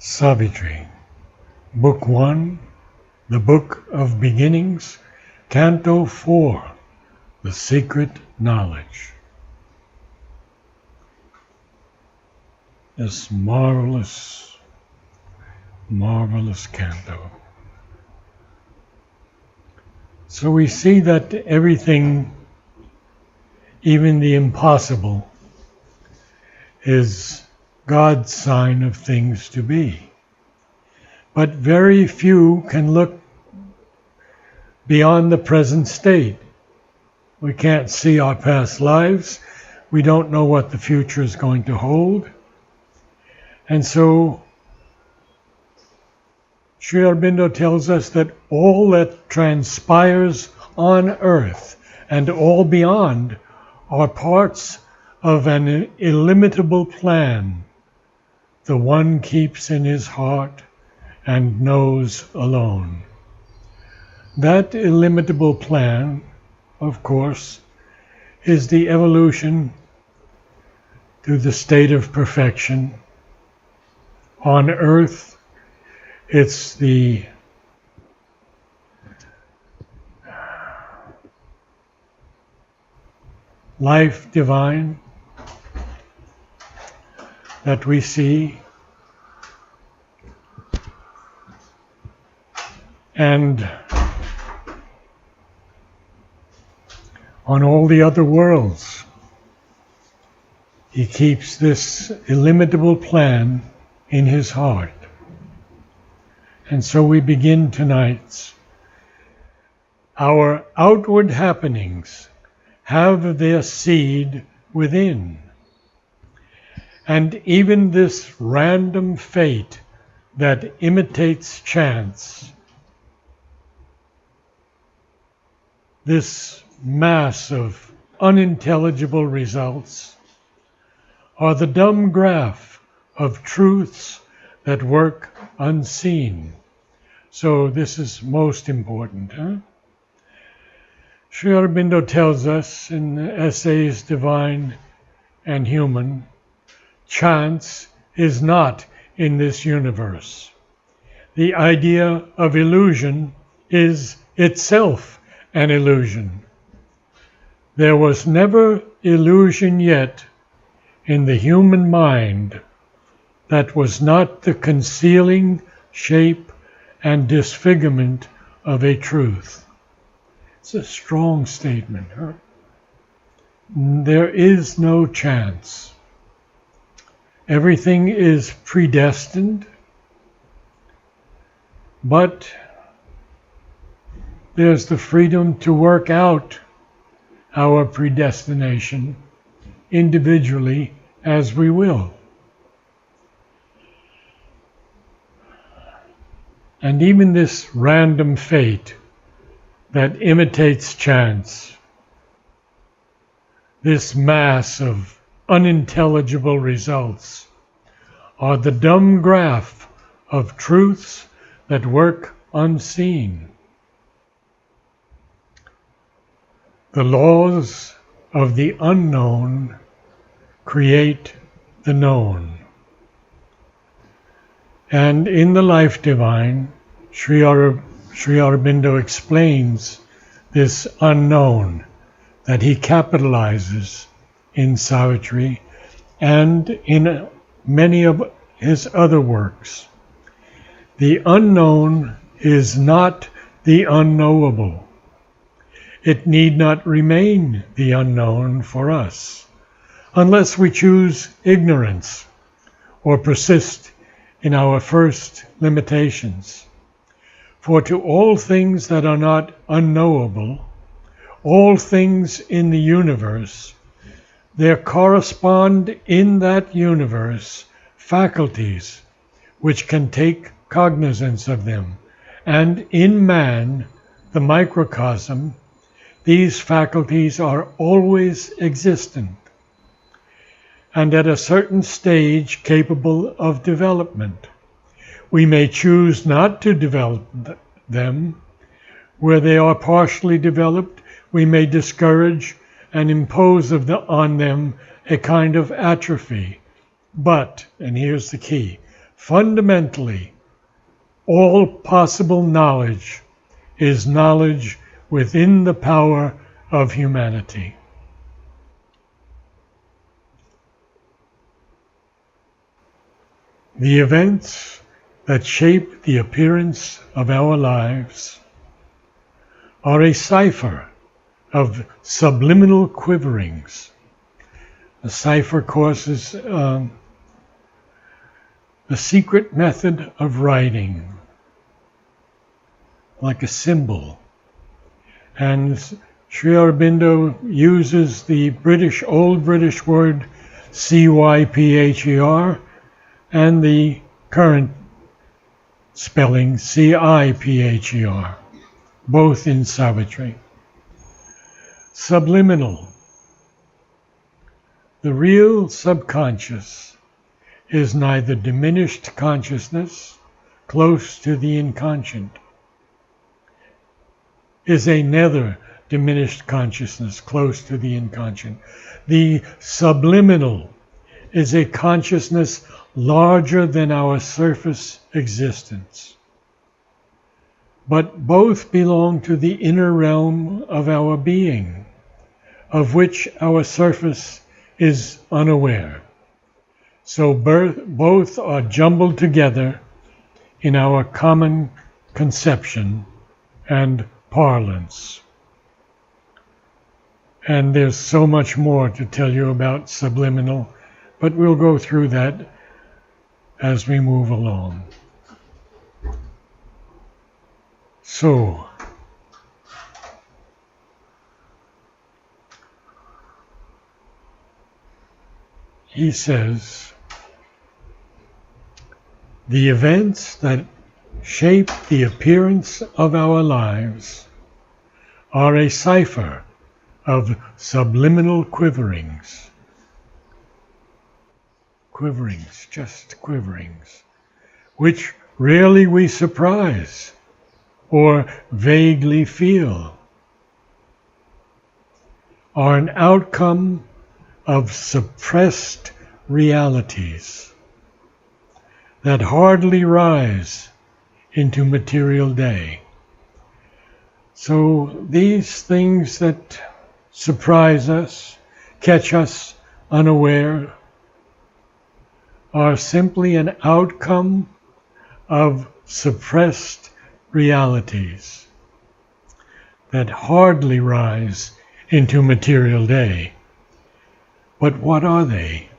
Savitri, Book 1, The Book of Beginnings, Canto 4, The Secret Knowledge. This marvelous, marvelous canto. So we see that everything, even the impossible, is God's sign of things to be. But very few can look beyond the present state. We can't see our past lives. We don't know what the future is going to hold. And so Sri Aurobindo tells us that all that transpires on earth and all beyond are parts of an illimitable plan the one keeps in his heart and knows alone. That illimitable plan, of course, is the evolution to the state of perfection. On earth, it's the life divine that we see, and on all the other worlds, he keeps this illimitable plan in his heart. And so we begin tonight's. Our outward happenings have their seed within. And even this random fate that imitates chance, this mass of unintelligible results, are the dumb graph of truths that work unseen. So this is most important. Sri Aurobindo tells us in the Essays Divine and Human, chance is not in this universe. The idea of illusion is itself an illusion. There was never illusion yet in the human mind that was not the concealing shape and disfigurement of a truth. It's a strong statement. There is no chance. Everything is predestined, but there's the freedom to work out our predestination individually as we will. And even this random fate that imitates chance, this mass of unintelligible results, are the dumb graph of truths that work unseen. The laws of the unknown create the known. And in the Life Divine, Sri Aurobindo explains this unknown that he capitalizes in Savitri and in many of his other works. The unknown is not the unknowable. It need not remain the unknown for us, unless we choose ignorance or persist in our first limitations. For to all things that are not unknowable, all things in the universe, there correspond in that universe faculties which can take cognizance of them. And in man, the microcosm, these faculties are always existent and at a certain stage capable of development. We may choose not to develop them. Where they are partially developed, we may discourage and impose on them a kind of atrophy. But, and here's the key, Fundamentally, all possible knowledge is knowledge within the power of humanity. The events that shape the appearance of our lives are a cipher of subliminal quiverings. A cipher course is a secret method of writing, like a symbol. And Sri Aurobindo uses the old British word CYPHER and the current spelling CIPHER, both in Savitri. Subliminal. The real subconscious is neither diminished consciousness, close to the inconscient, is another diminished consciousness, close to the inconscient. The subliminal is a consciousness larger than our surface existence. But both belong to the inner realm of our being, of which our surface is unaware. So both are jumbled together in our common conception and parlance. And there's so much more to tell you about subliminal, but we'll go through that as we move along. So, he says, the events that shape the appearance of our lives are a cipher of subliminal quiverings. Quiverings, just quiverings, which rarely we surprise or vaguely feel, are an outcome of suppressed realities that hardly rise into material day. So these things that surprise us, catch us unaware, are simply an outcome of suppressed realities that hardly rise into material day. But what are they?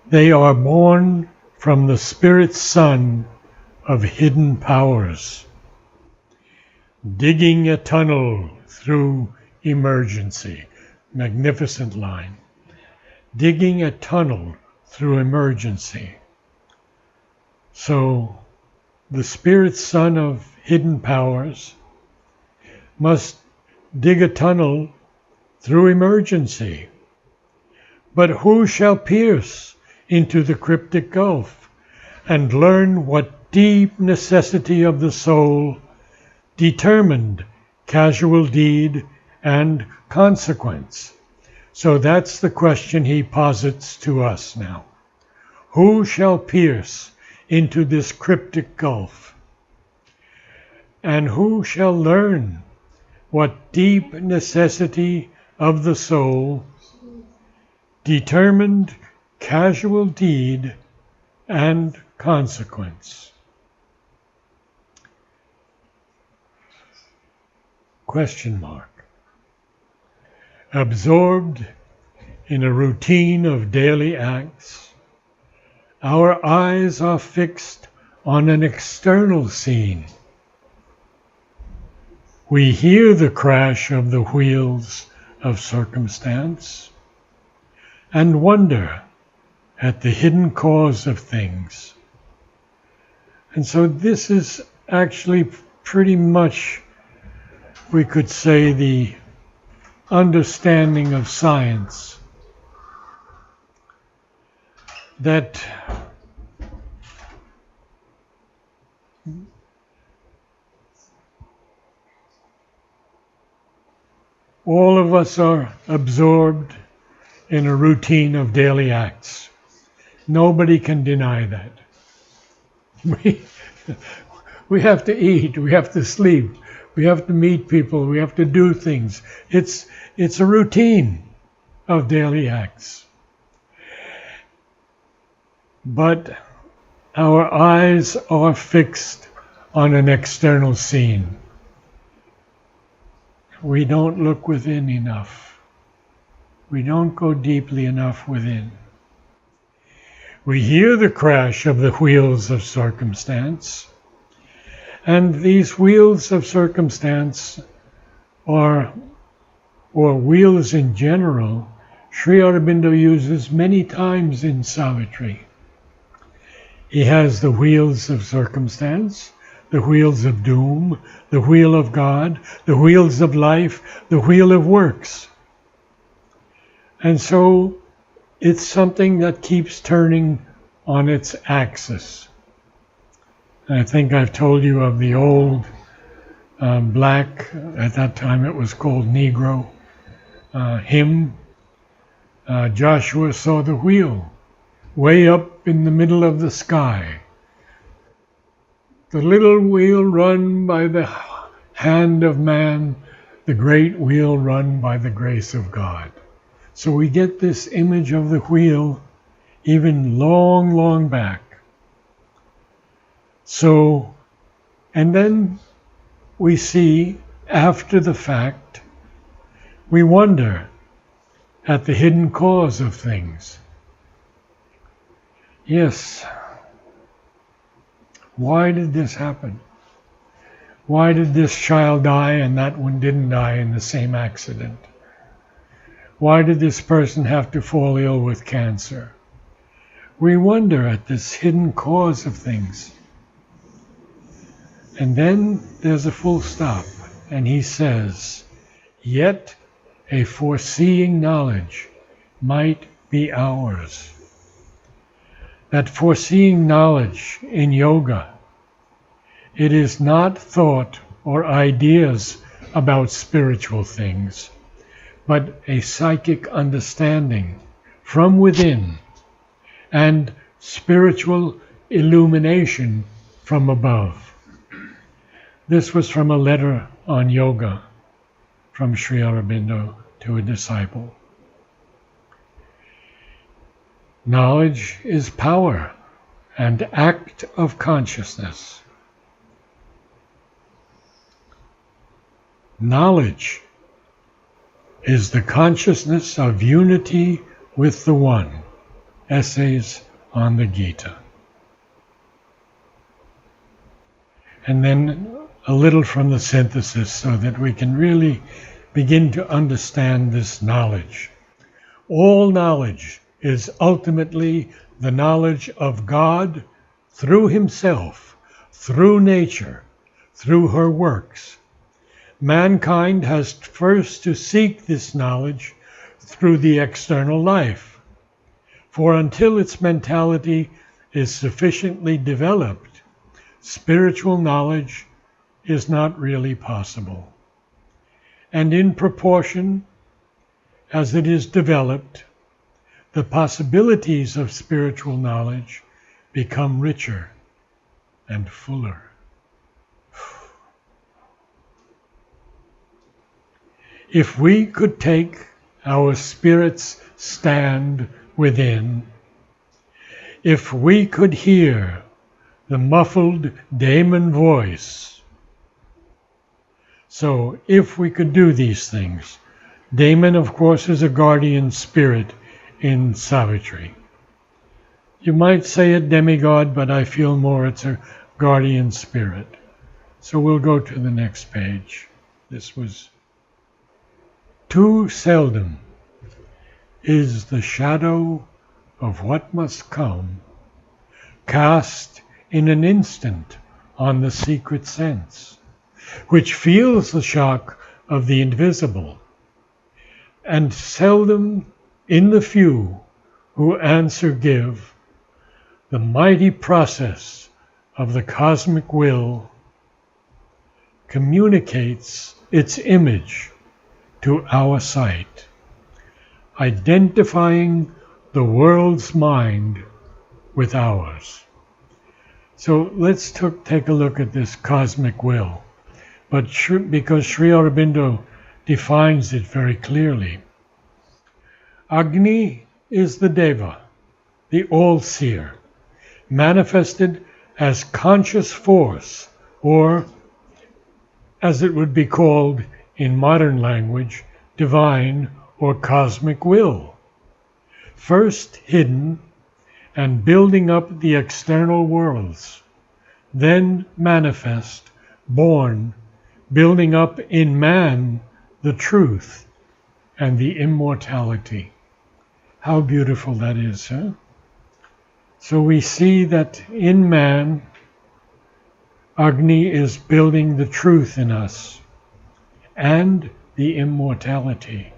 They are born from the spirit sun of hidden powers, digging a tunnel through emergency. Magnificent line. Digging a tunnel through emergency. So the spirit sun of hidden powers must dig a tunnel through emergency. But who shall pierce into the cryptic gulf and learn what deep necessity of the soul determined casual deed and consequence? So that's the question he posits to us now. Who shall pierce into this cryptic gulf? And who shall learn what deep necessity of the soul determined casual deed and consequence? Question mark. Absorbed in a routine of daily acts, our eyes are fixed on an external scene. We hear the crash of the wheels of circumstance and wonder at the hidden cause of things. And so this is actually pretty much, we could say, the understanding of science, that all of us are absorbed in a routine of daily acts. Nobody can deny that. We, we have to eat, we have to sleep, we have to meet people, we have to do things. It's a routine of daily acts. But our eyes are fixed on an external scene. We don't look within enough. We don't go deeply enough within. We hear the crash of the wheels of circumstance, and these wheels of circumstance or wheels in general, Sri Aurobindo uses many times in Savitri. He has the wheels of circumstance, the wheels of doom, the wheel of God, the wheels of life, the wheel of works. And so it's something that keeps turning on its axis. I think I've told you of the old black, at that time it was called Negro, hymn. Joshua saw the wheel way up in the middle of the sky. The little wheel run by the hand of man, the great wheel run by the grace of God. So we get this image of the wheel even long, long back. So, and then we see after the fact, we wonder at the hidden cause of things. Yes, why did this happen? Why did this child die and that one didn't die in the same accident? Why did this person have to fall ill with cancer? We wonder at this hidden cause of things. And then there's a full stop, and he says, yet a foreseeing knowledge might be ours. That foreseeing knowledge in yoga, it is not thought or ideas about spiritual things, but a psychic understanding from within and spiritual illumination from above. This was from a letter on yoga from Sri Aurobindo to a disciple. Knowledge is power and act of consciousness. Knowledge is the consciousness of unity with the One. Essays on the Gita. And then a little from the synthesis so that we can really begin to understand this knowledge. All knowledge is ultimately the knowledge of God through Himself, through nature, through her works. Mankind has first to seek this knowledge through the external life. For until its mentality is sufficiently developed, spiritual knowledge is not really possible. And in proportion as it is developed, the possibilities of spiritual knowledge become richer and fuller. If we could take our spirit's stand within, if we could hear the muffled daemon voice, so if we could do these things, daemon of course is a guardian spirit in Savitri. You might say a demigod, but I feel more it's a guardian spirit. So we'll go to the next page. This was too seldom is the shadow of what must come cast in an instant on the secret sense, which feels the shock of the invisible, and seldom in the few who answer give the mighty process of the cosmic will communicates its image to our sight, identifying the world's mind with ours. So let's take a look at this cosmic will. But because Sri Aurobindo defines it very clearly. Agni is the Deva, the all-seer, manifested as conscious force, or as it would be called in modern language, divine or cosmic will. First hidden and building up the external worlds, then manifest, born, building up in man the truth and the immortality. How beautiful that is, huh? So we see that in man, Agni is building the truth in us and the immortality.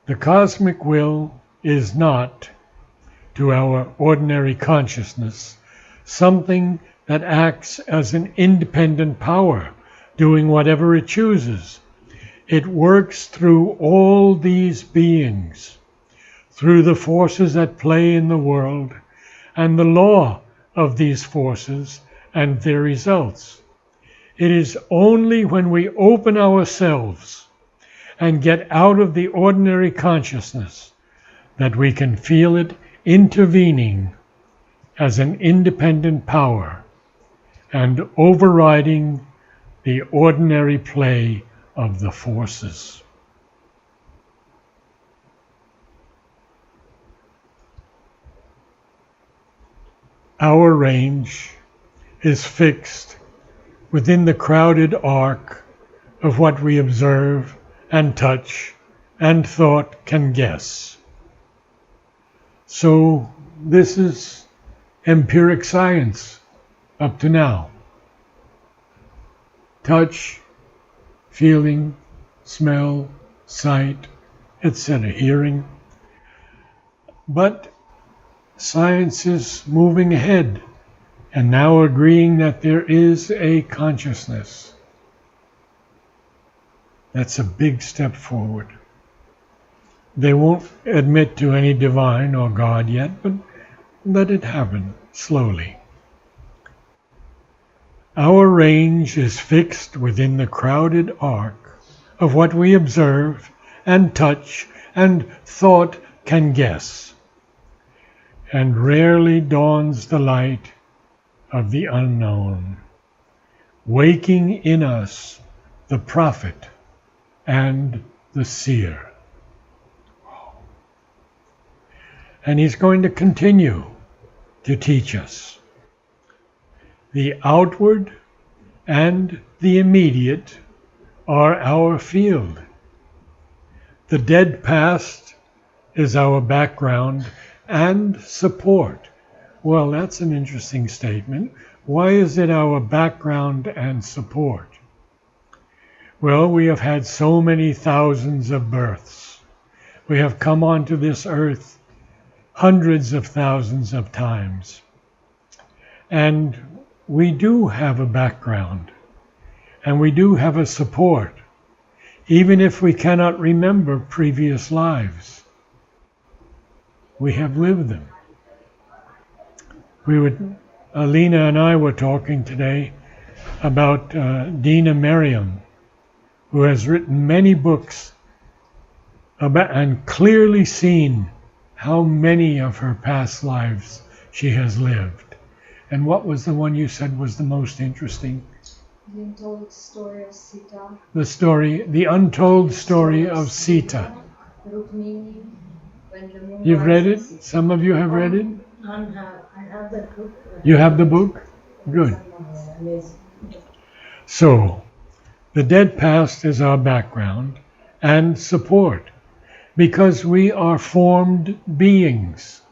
The cosmic will is not, to our ordinary consciousness, something that acts as an independent power, doing whatever it chooses. It works through all these beings, through the forces at play in the world, and the law of these forces and their results. It is only when we open ourselves and get out of the ordinary consciousness that we can feel it intervening as an independent power and overriding the ordinary play of the forces. Our range is fixed within the crowded arc of what we observe and touch and thought can guess. So this is empiric science up to now. Touch, feeling, smell, sight, etc., hearing. But science is moving ahead and now agreeing that there is a consciousness. That's a big step forward. They won't admit to any divine or God yet, but let it happen slowly. Our range is fixed within the crowded arc of what we observe and touch and thought can guess, and rarely dawns the light of the unknown, waking in us the prophet and the seer. And he's going to continue to teach us. The outward and the immediate are our field. The dead past is our background and support. Well, that's an interesting statement. Why is it our background and support? Well, we have had so many thousands of births. We have come onto this earth hundreds of thousands of times. And we do have a background, and we do have a support, even if we cannot remember previous lives. We have lived them. Alina and I were talking today about Dina Merriam, who has written many books about, and clearly seen how many of her past lives she has lived. And what was the one you said was the most interesting? The untold story of Sita. The untold story of Sita. Rukmini, when the moon You've read it? rises. Some of you have read it? I have that book. You have the book? Good. So, the dead past is our background and support, because we are formed beings.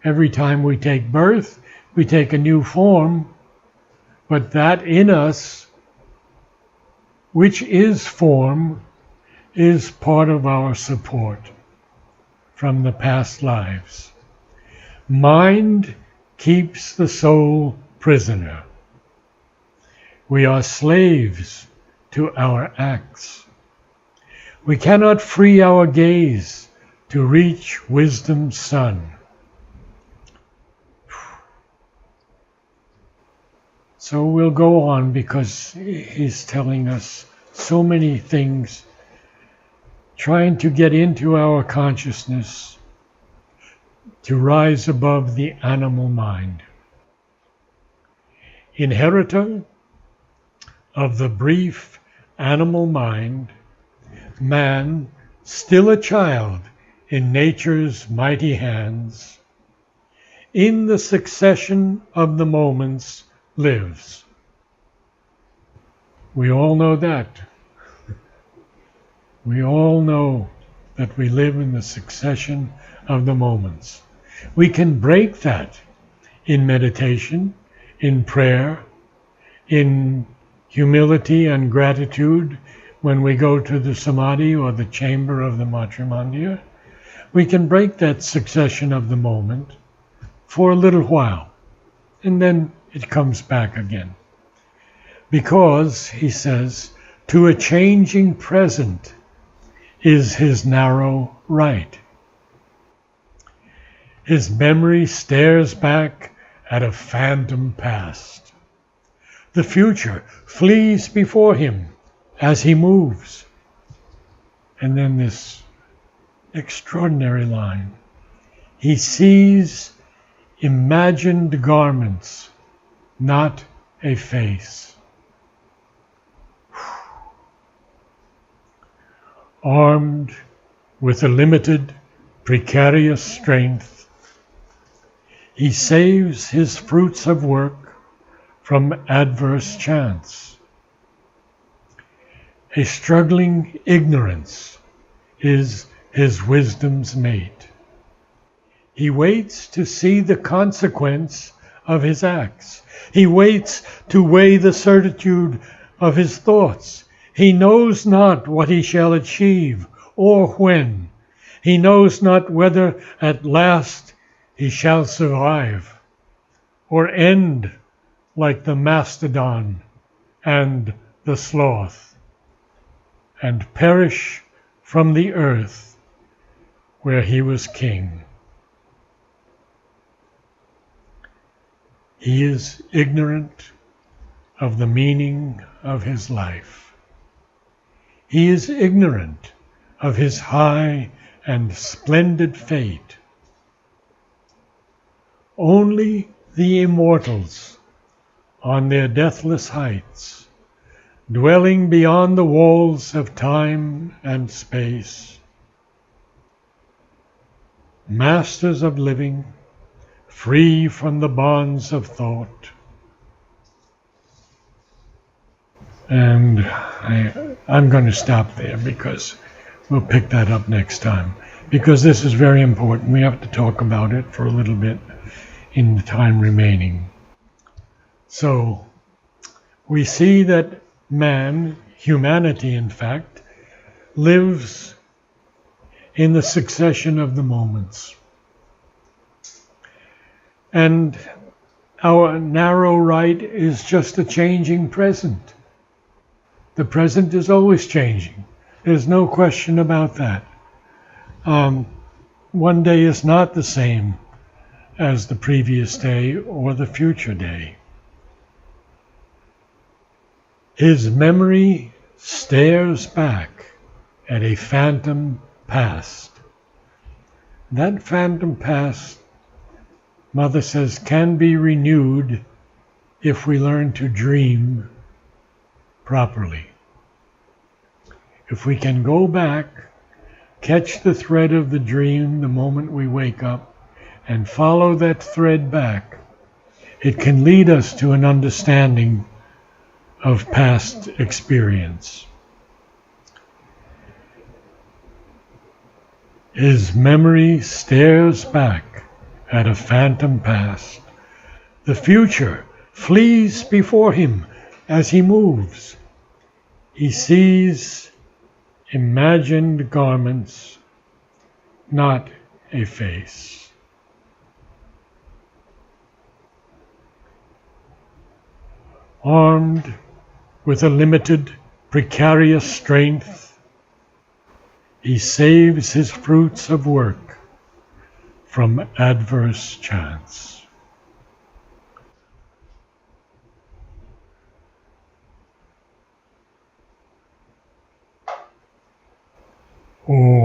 Every time we take birth, we take a new form, but that in us, which is form, is part of our support from the past lives. Mind keeps the soul prisoner. We are slaves to our acts. We cannot free our gaze to reach wisdom's sun. So we'll go on because he's telling us so many things, trying to get into our consciousness to rise above the animal mind. Inheritor of the brief animal mind, man, still a child in nature's mighty hands, in the succession of the moments lives. We all know that. We all know that we live in the succession of the moments. We can break that in meditation, in prayer, in humility and gratitude when we go to the samadhi or the chamber of the Matrimandir. We can break that succession of the moment for a little while, and then it comes back again. Because, he says, to a changing present is his narrow right. His memory stares back at a phantom past. The future flees before him as he moves. And then this extraordinary line. He sees imagined garments, not a face. Armed with a limited, precarious strength, he saves his fruits of work from adverse chance. A struggling ignorance is his wisdom's mate. He waits to see the consequence of his acts. He waits to weigh the certitude of his thoughts. He knows not what he shall achieve or when. He knows not whether at last he shall survive or end like the mastodon and the sloth, and perish from the earth where he was king. He is ignorant of the meaning of his life. He is ignorant of his high and splendid fate. Only the immortals on their deathless heights, dwelling beyond the walls of time and space, masters of living, free from the bonds of thought. And I'm going to stop there because we'll pick that up next time, because this is very important. We have to talk about it for a little bit in the time remaining. So we see that man, humanity in fact, lives in the succession of the moments. And our narrow right is just a changing present. The present is always changing. There's no question about that. One day is not the same as the previous day or the future day. His memory stares back at a phantom past. That phantom past, Mother says, can be renewed if we learn to dream properly. If we can go back, catch the thread of the dream the moment we wake up, and follow that thread back, it can lead us to an understanding of past experience. His memory stares back at a phantom past. The future flees before him as he moves. He sees imagined garments, not a face. Armed with a limited, precarious strength, he saves his fruits of work from adverse chance. Om.